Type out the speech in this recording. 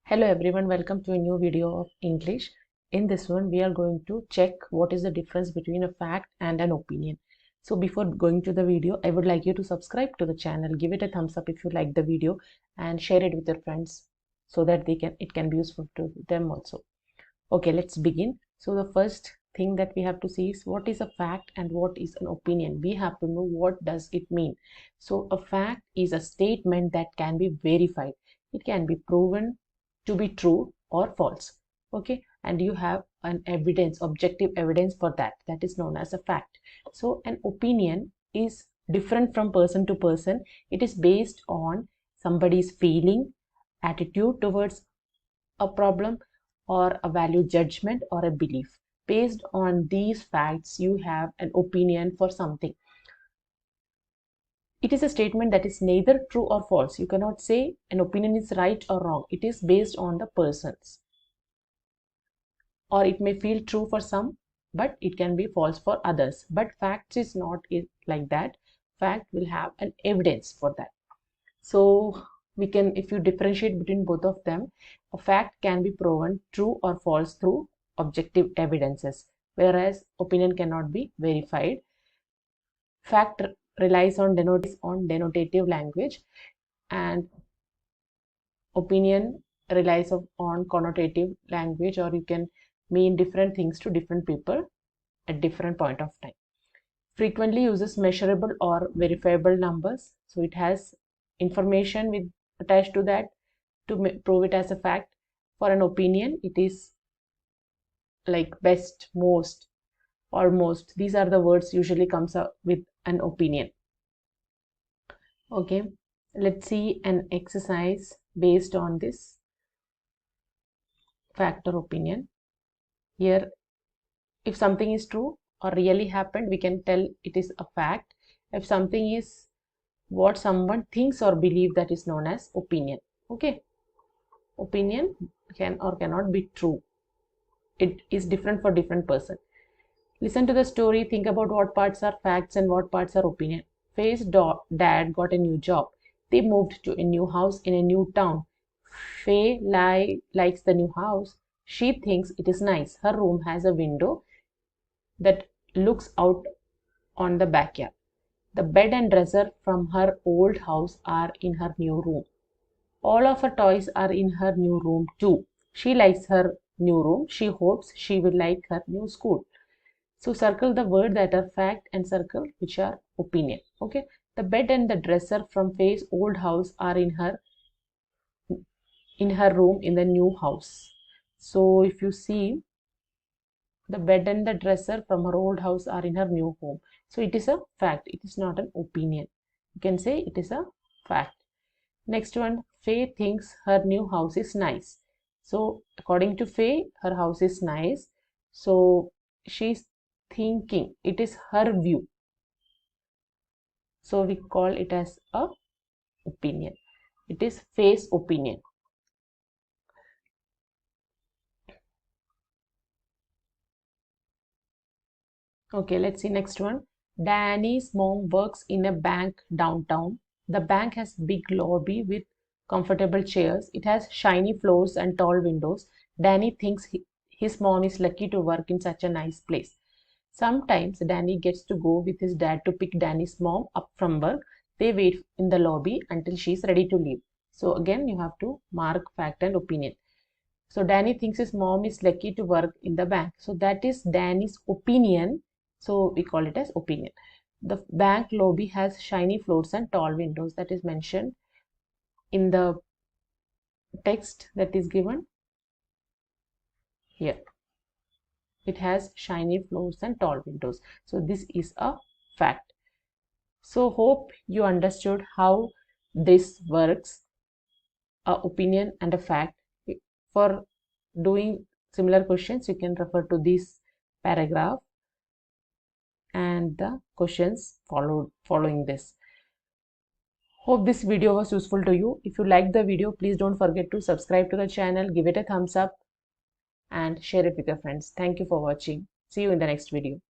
Hello everyone, welcome to a new video of English. In this one, we are going to check what is the difference between a fact and an opinion. So before going to the video, I would like you to subscribe to the channel, give it a thumbs up if you like the video and share it with your friends so that it can be useful to them also. Okay, let's begin. So the first thing that we have to see is what is a fact and what is an opinion. We have to know what does it mean. So a fact is a statement that can be verified. It can be proven to be true or false. Okay, and you have an evidence, objective evidence for that. That is known as a fact. So an opinion is different from person to person. It is based on somebody's feeling, attitude towards a problem, or a value judgment or a belief. Based on these facts, you have an opinion for something. It is a statement that is neither true or false. You cannot say an opinion is right or wrong. It is based on the persons. Or it may feel true for some, but it can be false for others. But facts is not like that. Fact will have an evidence for that. So we can, if you differentiate between both of them, a fact can be proven true or false through objective evidences, whereas opinion cannot be verified. Fact relies on denotative language, and opinion relies on connotative language, or you can mean different things to different people at different point of time. Frequently uses measurable or verifiable numbers, so it has information with attached to that to prove it as a fact. For an opinion, it is like best, most, almost. These are the words usually comes up with an opinion. Okay, let's see an exercise based on this fact or opinion. Here, if something is true or really happened, we can tell it is a fact. If something is what someone thinks or believes, that is known as opinion. Okay, opinion can or cannot be true. It is different for different person. Listen to the story, think about what parts are facts and what parts are opinion. Faye's dad got a new job. They moved to a new house in a new town. Faye likes the new house. She thinks it is nice. Her room has a window that looks out on the backyard. The bed and dresser from her old house are in her new room. All of her toys are in her new room too. She likes her new room. She hopes she will like her new school. So circle the word that are fact and circle which are opinion. Okay. The bed and the dresser from Faye's old house are in her room in the new house. So if you see, the bed and the dresser from her old house are in her new home. So it is a fact. It is not an opinion. You can say it is a fact. Next one, Faye thinks her new house is nice. So according to Faye, her house is nice. So she's thinking, it is her view. So we call it as a opinion. It is Faye's opinion. Okay, let's see next one. Danny's mom works in a bank downtown. The bank has big lobby with comfortable chairs. It has shiny floors and tall windows. Danny thinks his mom is lucky to work in such a nice place. Sometimes Danny gets to go with his dad to pick Danny's mom up from work. They wait in the lobby until she is ready to leave. So again, you have to mark fact and opinion. So Danny thinks his mom is lucky to work in the bank. So that is Danny's opinion. So we call it as opinion. The bank lobby has shiny floors and tall windows. That is mentioned in the text that is given here. It has shiny floors and tall windows. So this is a fact. So hope you understood how this works, a opinion and a fact. For doing similar questions, you can refer to this paragraph and the questions following this. Hope this video was useful to you. If you liked the video, please don't forget to subscribe to the channel, give it a thumbs up and share it with your friends. Thank you for watching. See you in the next video.